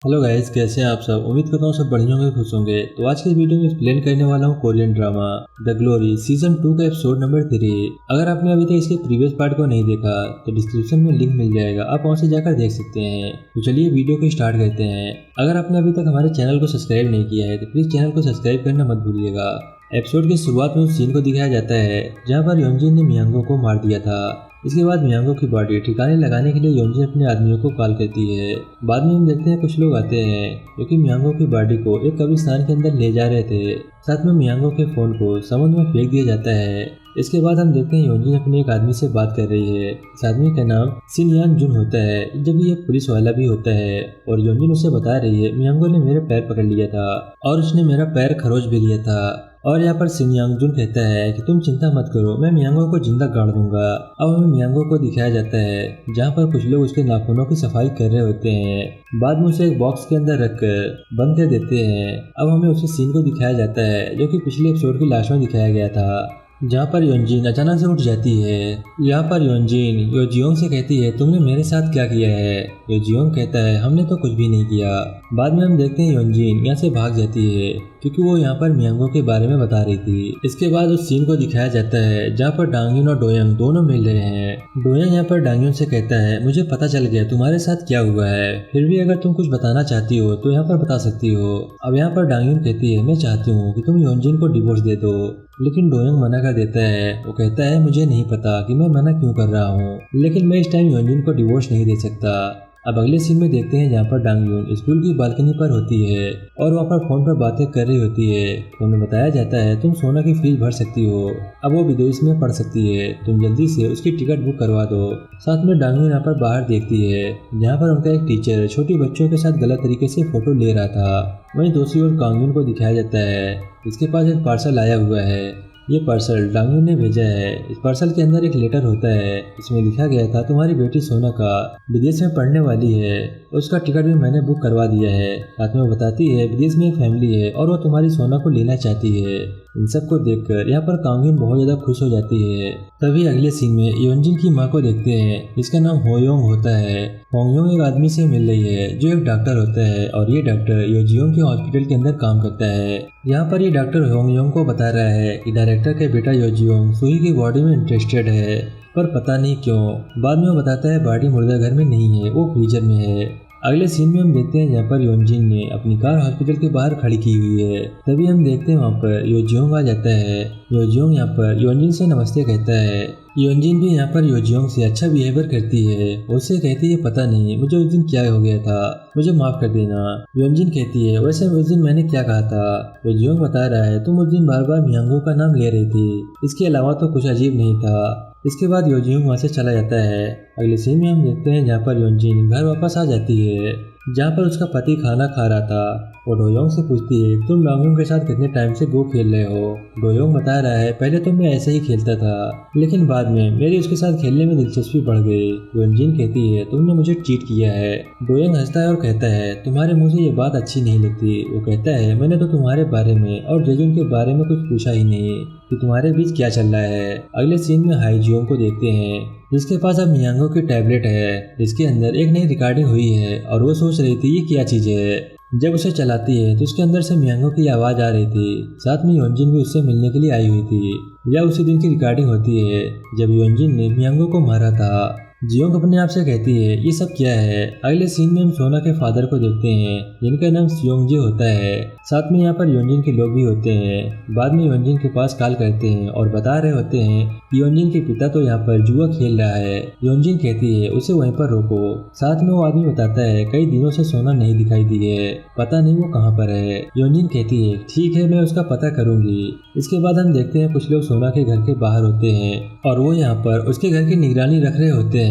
Hello guys, कैसे हैं आप सब। उम्मीद करता हूँ सब बढ़िया होंगे, खुश होंगे। तो आज के इस वीडियो में एक्सप्लेन करने वाला हूँ Korean drama the glory season 2 का एपिसोड नंबर 3। अगर आपने अभी तक इसके प्रीवियस पार्ट को नहीं देखा तो डिस्क्रिप्शन में लिंक मिल जाएगा, आप वहाँ से जाकर देख सकते हैं। तो चलिए वीडियो को स्टार्ट करते हैं। अगर आपने अभी तक हमारे चैनल को सब्सक्राइब नहीं किया है तो प्लीज चैनल को सब्सक्राइब करना मत भूलिएगा। एपिसोड की शुरुआत में उस सीन को दिखाया जाता है जहाँ पर योंजिन ने मियांगो को मार दिया था। इसके बाद मियांगो की बॉडी ठिकाने लगाने के लिए योंजिन अपने आदमियों को कॉल करती है। बाद में हम देखते हैं कुछ लोग आते हैं क्योंकि मियांगो की बॉडी को एक कब्रिस्तान के अंदर ले जा रहे थे। साथ में मियांगो के फोन को समुद्र में फेंक दिया जाता है। इसके बाद हम देखते हैं योंजिन अपने एक आदमी से बात कर रही है। इस आदमी का नाम सिन यांग जुन होता है, जब ये पुलिस वाला भी होता है। और योंजिन उसे बता रही है मियांगो ने मेरे पैर पकड़ लिया था और उसने मेरा पैर खरोच भी लिया था। और यहाँ पर सिन यांग जुन कहता है कि तुम चिंता मत करो, मैं मियांगो को जिंदा गाड़ दूंगा। अब हमें मियांगो को दिखाया जाता है जहाँ पर कुछ लोग उसके नाखूनों की सफाई कर रहे होते हैं। बाद में उसे एक बॉक्स के अंदर रखकर बंद कर देते हैं। अब हमें उसी सीन को दिखाया जाता है जो कि पिछले एपिसोड की लास्ट में दिखाया गया था, जहाँ पर योंजिन अचानक से उठ जाती है। यहाँ पर योंजिन योजियोंग से कहती है तुमने मेरे साथ क्या किया है। योजियोंग कहता है हमने तो कुछ भी नहीं किया। बाद में हम देखते हैं योंजिन यहाँ से भाग जाती है क्योंकि वो यहाँ पर मियांगो के बारे में बता रही थी। इसके बाद उस सीन को दिखाया जाता है जहाँ पर डांगयुन और डोयोंग दोनों मिल रहे हैं। डोयोंग यहाँ पर डांगयुन से कहता है मुझे पता चल गया तुम्हारे साथ क्या हुआ है, फिर भी अगर तुम कुछ बताना चाहती हो तो यहाँ पर बता सकती हो। अब यहाँ पर डांगयुन कहती है मैं चाहती हूँ कि तुम योंजिन को डिवोर्स दे दो, लेकिन डोयोंग मना कर देता है। वो कहता है मुझे नहीं पता कि मैं मना क्यों कर रहा हूँ, लेकिन मैं इस टाइम योंजिन को डिवोर्स नहीं दे सकता। अब अगले सीन में देखते हैं जहाँ पर डांगयुन स्कूल की बालकनी पर होती है और वहाँ पर फोन पर बातें कर रही होती है। तो उन्हें बताया जाता है तुम सोना की फीस भर सकती हो, अब वो विदेश में पढ़ सकती है, तुम जल्दी से उसकी टिकट बुक करवा दो। साथ में डांगयुन यहाँ पर बाहर देखती है जहाँ पर उनका एक टीचर छोटी बच्चों के साथ गलत तरीके से फोटो ले रहा था। वहीं दूसरी ओर कांगयुन को दिखाया जाता है, इसके पास एक पार्सल आया हुआ है। ये पार्सल डांगयुन ने भेजा है। इस पार्सल के अंदर एक लेटर होता है, इसमें लिखा गया था तुम्हारी बेटी सोना का विदेश में पढ़ने वाली है, उसका टिकट भी मैंने बुक करवा दिया है। साथ में वो बताती है विदेश में एक फैमिली है और वो तुम्हारी सोना को लेना चाहती है। इन सब को देखकर यहाँ पर कांगयुन बहुत ज्यादा खुश हो जाती है। तभी अगले सीन में योंजिन की माँ को देखते हैं जिसका नाम होयोंग होता है। होयोंग एक आदमी से मिल रही है जो एक डॉक्टर होता है और ये डॉक्टर योजियोंग के हॉस्पिटल के अंदर काम करता है। यहाँ पर ये डॉक्टर होयोंग को बता रहा है कि डायरेक्टर का बेटा योजियोंग सुही की बॉडी में इंटरेस्टेड है, पर पता नहीं क्यों। बाद में वो बताता है बॉडी मुर्दा घर में नहीं है, वो फ्रीजर में है। अगले सीन में हम देखते हैं जहाँ पर योंजिन ने अपनी कार हॉस्पिटल के बाहर खड़ी की हुई है। तभी हम देखते हैं वहाँ पर योजियोंग आ जाता है। योजियोंग यहाँ पर योंजिन से नमस्ते कहता है। योंजिन भी यहाँ पर योजियोंग से अच्छा बिहेवियर करती है। उससे कहती है पता नहीं मुझे उस दिन क्या हो गया था, मुझे माफ कर देना। योंजिन कहती है वैसे उस दिन मैंने क्या कहा था। योजियोंग बता रहा है तुम उस दिन बार बार मियांगो का नाम ले रही थी, इसके अलावा तो कुछ अजीब नहीं था। इसके बाद योजियोंग वहाँ से चला जाता है। अगले सीन में हम देखते हैं जहाँ पर योंजिन घर वापस आ जाती है जहाँ पर उसका पति खाना खा रहा था। वो डोयोंग से पूछती है तुम डांगयुन के साथ कितने टाइम से गो खेल रहे हो। डोयोंग बता रहा है पहले तो मैं ऐसे ही खेलता था, लेकिन बाद में मेरी उसके साथ खेलने में दिलचस्पी बढ़ गई। योंजिन कहती है तुमने मुझे चीट किया है। डोयोंग हंसता है और कहता है तुम्हारे मुंह से ये बात अच्छी नहीं लगती। वो कहता है मैंने तो तुम्हारे बारे में और जेजुन के बारे में कुछ पूछा ही नहीं कि तुम्हारे बीच क्या चल रहा है। अगले सीन में हाईजियोंग को देखते हैं जिसके पास अब मियांगो की टैबलेट है जिसके अंदर एक नई रिकॉर्डिंग हुई है और वो सोच रही थी ये क्या चीज है। जब उसे चलाती है तो उसके अंदर से मियांगो की आवाज आ रही थी। साथ में योंजिन भी उससे मिलने के लिए आई हुई थी। यह उसी दिन की रिकॉर्डिंग होती है जब योंजिन ने मियांगो को मारा था। जियोंग अपने आप से कहती है ये सब क्या है। अगले सीन में हम सोना के फादर को देखते हैं जिनका नाम सियोंगजे होता है। साथ में यहाँ पर योंजिन के लोग भी होते हैं। बाद में योंजिन के पास कॉल करते हैं और बता रहे होते हैं कि योंजिन के पिता तो यहाँ पर जुआ खेल रहा है। योंजिन कहती है उसे वहीं पर रोको। साथ में वो आदमी बताता है कई दिनों से सोना नहीं दिखाई दी है, पता नहीं वो कहाँ पर है। योंजिन कहती है ठीक है मैं उसका पता करूंगी। इसके बाद हम देखते हैं कुछ लोग सोना के घर के बाहर होते हैं और वो यहाँ पर उसके घर की निगरानी रख रहे होते हैं।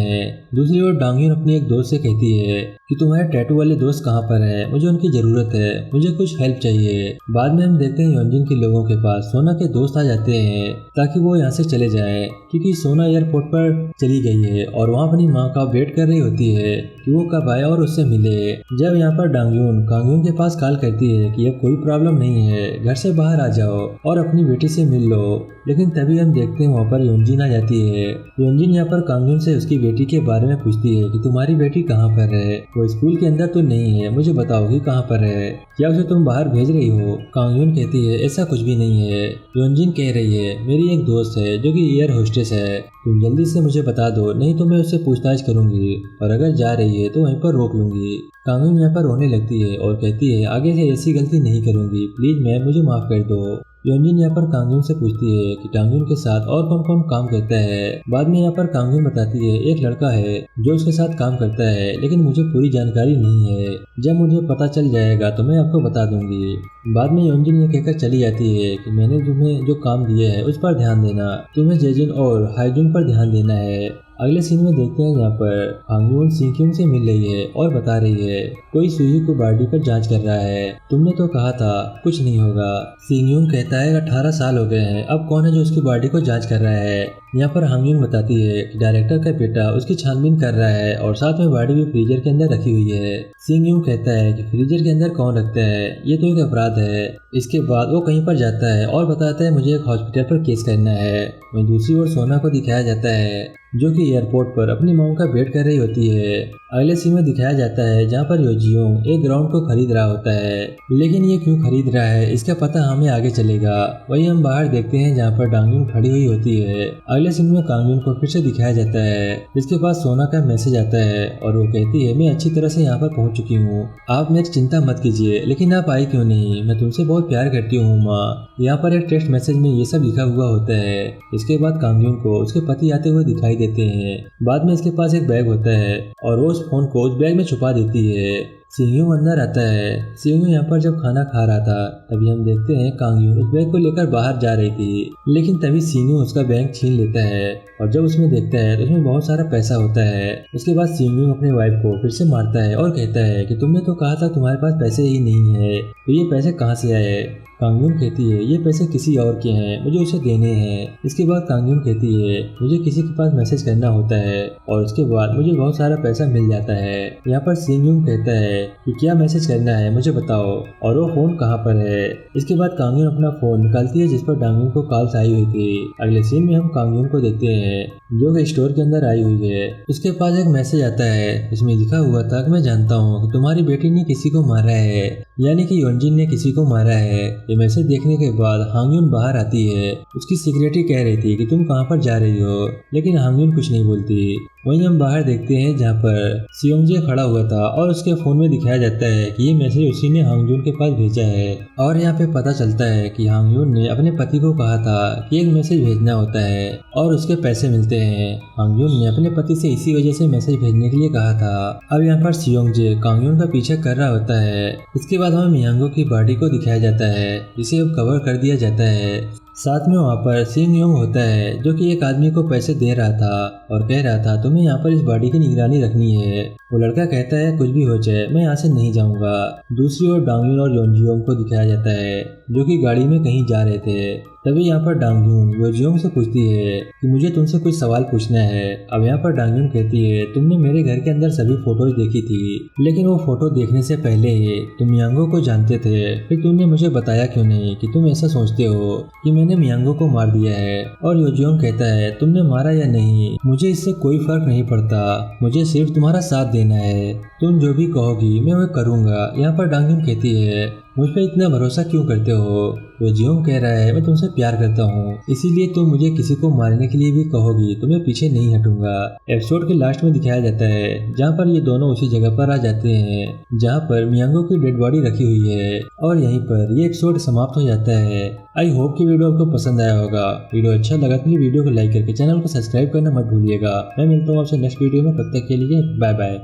दूसरी ओर डांगयुन अपनी एक दोस्त से कहती है कि तुम्हारे टैटू वाले दोस्त कहाँ पर है, मुझे उनकी जरूरत है, मुझे कुछ हेल्प चाहिए। बाद में हम देखते हैं योंजिन के लोगों के पास सोना के दोस्त आ जाते हैं ताकि वो यहाँ से चले जाएं क्योंकि सोना एयरपोर्ट पर चली गई है और वहाँ अपनी माँ का वेट कर रही होती है कि वो कब आए और उससे मिले। जब यहाँ पर डांगयुन कांगयुन के पास कॉल करती है कि अब कोई प्रॉब्लम नहीं है, घर से बाहर आ जाओ और अपनी बेटी से मिल लो, लेकिन तभी हम देखते हैं वहाँ पर योंजिन आ जाती है। योंजिन यहाँ पर कांगयुन से उसकी बेटी के बारे में पूछती है कि तुम्हारी बेटी कहाँ पर है, वो स्कूल के अंदर तो नहीं है, मुझे बताओगी कहाँ पर है, क्या उसे तुम बाहर भेज रही हो। कांग यून कहती है ऐसा कुछ भी नहीं है। योनजिन कह रही है मेरी एक दोस्त है जो कि एयर होस्टेस है, तुम जल्दी से मुझे बता दो, नहीं तो मैं उससे पूछताछ करूंगी और अगर जा रही है तो वहीं पर रोक लूंगी। कांग यून यहाँ पर रोने लगती है और कहती है आगे से ऐसी गलती नहीं करूंगी, प्लीज मैम मुझे माफ कर दो। योनजिन यहाँ पर कांग यून से पूछती है कि कांग यून के साथ और कौन कौन काम करता है। बाद में यहाँ पर कांग यून बताती है एक लड़का है जो उसके साथ काम करता है, लेकिन मुझे पूरी जानकारी नहीं है, जब मुझे पता चल जाएगा तो मैं आपको बता दूंगी। बाद में योनजिन ये कहकर चली जाती है कि मैंने तुम्हें जो काम दिए है उस पर ध्यान देना, तुम्हें जेजिन और हाईजुन पर ध्यान देना है। अगले सीन में देखते हैं यहाँ पर कांग यून सिंक्यून से मिल रही है और बता रही है कोई सुही को बॉडी पर जांच कर रहा है, तुमने तो कहा था कुछ नहीं होगा। सिंक्यून कहता है 18 साल हो गए हैं, अब कौन है जो उसकी बॉडी को जांच कर रहा है। यहाँ पर हांग यून बताती है कि डायरेक्टर का बेटा उसकी छानबीन कर रहा है और साथ में बॉडी भी फ्रीजर के अंदर रखी हुई है। सिंक्यून कहता है कि फ्रीजर के अंदर कौन रखता है, ये तो एक अपराध है। इसके बाद वो कहीं पर जाता है और बताता है मुझे एक हॉस्पिटल पर केस करना है। वहीं दूसरी ओर सोना को दिखाया जाता है जो कि एयरपोर्ट पर अपनी मॉम का वेट कर रही होती है। अगले सीन में दिखाया जाता है जहाँ पर योजियोंग एक ग्राउंड को खरीद रहा होता है, लेकिन ये क्यों खरीद रहा है इसका पता हमें आगे चलेगा। वही हम बाहर देखते हैं जहाँ पर डांग यून खड़ी हुई होती है। अगले सीन में कांग यून को फिर से दिखाया जाता है, जिसके पास सोना का मैसेज आता है और वो कहती है मैं अच्छी तरह से यहाँ पर पहुँच चुकी हूँ, आप मेरी चिंता मत कीजिए, लेकिन आप आई क्यों नहीं, मैं तुमसे बहुत प्यार करती हूँ माँ। यहाँ पर एक टेक्स्ट मैसेज में ये सब लिखा हुआ होता है। इसके बाद कांग यून को उसके पति आते हुए दिखाई देते हैं। बाद में इसके पास एक बैग होता है और वो उस फोन को उस बैग में छुपा देती है। सिंघियों अंदर आता है। सिंघियों यहाँ पर जब खाना खा रहा था तभी हम देखते हैं कांग यून उस बैग को लेकर बाहर जा रही थी, लेकिन तभी सिंघियों उसका बैग छीन लेता है और जब उसमें देखता है तो उसमें बहुत सारा पैसा होता है। उसके बाद सिंघियों अपने वाइफ को फिर से मारता है और कहता है कि तुमने तो कहा था तुम्हारे पास पैसे ही नहीं है, तो ये पैसे कहाँ से आए। कांग यून कहती है ये पैसे किसी और के हैं, मुझे उसे देने हैं। इसके बाद कांग यून कहती है मुझे किसी के पास मैसेज करना होता है और उसके बाद मुझे बहुत सारा पैसा मिल जाता है। यहाँ पर सिंघियों कहता है कि क्या मैसेज करना है मुझे बताओ और वो फोन कहाँ पर है। इसके बाद कांग यून अपना फोन निकालती है जिस पर डांग यून को कॉल्स आई हुई थी। अगले सीन में हम कांग यून को देखते हैं जो कि स्टोर के अंदर आई हुई है। उसके पास एक मैसेज आता है, इसमें लिखा हुआ था कि मैं जानता हूँ कि तुम्हारी बेटी ने किसी को मारा है, यानी कि योनजिन ने किसी को मारा है। ये मैसेज देखने के बाद हांग यून बाहर आती है। उसकी सेक्रेटरी कह रही थी कि तुम कहाँ पर जा रही हो, लेकिन हांग यून कुछ नहीं बोलती। वहीं हम बाहर देखते हैं जहाँ पर सियोंगजे खड़ा हुआ था और उसके फोन में दिखाया जाता है कि ये मैसेज उसी ने हांग यून के पास भेजा है। और यहाँ पे पता चलता है कि हांग यून ने अपने पति को कहा था कि एक मैसेज भेजना होता है और उसके पैसे मिलते हैं। हांग यून ने अपने पति से इसी वजह से मैसेज भेजने के लिए कहा था। अब यहाँ पर सियोंगजे कांग यून का पीछा कर रहा होता है। इसके बाद हमें मियांगो की बॉडी को दिखाया जाता है, जिसे अब कवर कर दिया जाता है। साथ में वहाँ पर सिंघियोंग होता है जो कि एक आदमी को पैसे दे रहा था और कह रहा था तुम्हें यहाँ पर इस बॉडी की निगरानी रखनी है। वो लड़का कहता है कुछ भी हो जाए मैं यहाँ से नहीं जाऊँगा। दूसरी ओर डांग यून और योजियोंग को दिखाया जाता है जो कि गाड़ी में कहीं जा रहे थे। तभी यहाँ पर डांग यून योजियोंग से पूछती है कि मुझे तुमसे कुछ सवाल पूछना है। अब यहाँ पर डांग यून कहती है तुमने मेरे घर के अंदर सभी फोटोज देखी थी, लेकिन वो फोटो देखने से पहले ही तुम मियांगो को जानते थे, फिर तुमने मुझे बताया क्यों नहीं कि तुम ऐसा सोचते हो कि मैंने मियांगो को मार दिया है। और योजियोंग कहता है तुमने मारा या नहीं मुझे इससे कोई फर्क नहीं पड़ता, मुझे सिर्फ तुम्हारा साथ देना है, तुम जो भी कहोगी मैं वो करूँगा। यहाँ पर डांग यून कहती है मुझ पर इतना भरोसा क्यों करते हो। योजियोंग कह रहा है मैं तुमसे प्यार करता हूँ, इसीलिए तुम मुझे किसी को मारने के लिए भी कहोगी तो मैं पीछे नहीं हटूंगा। एपिसोड के लास्ट में दिखाया जाता है जहाँ पर ये दोनों उसी जगह पर आ जाते हैं जहाँ पर मियांगो की डेड बॉडी रखी हुई है और यहीं पर ये एपिसोड समाप्त हो जाता है। आई होप कि वीडियो आपको पसंद आया होगा। वीडियो अच्छा लगा तो वीडियो को लाइक करके चैनल को सब्सक्राइब करना मत भूलिएगा। मैं मिलता हूँ आपसे नेक्स्ट वीडियो में, तब तक के लिए बाय बाय।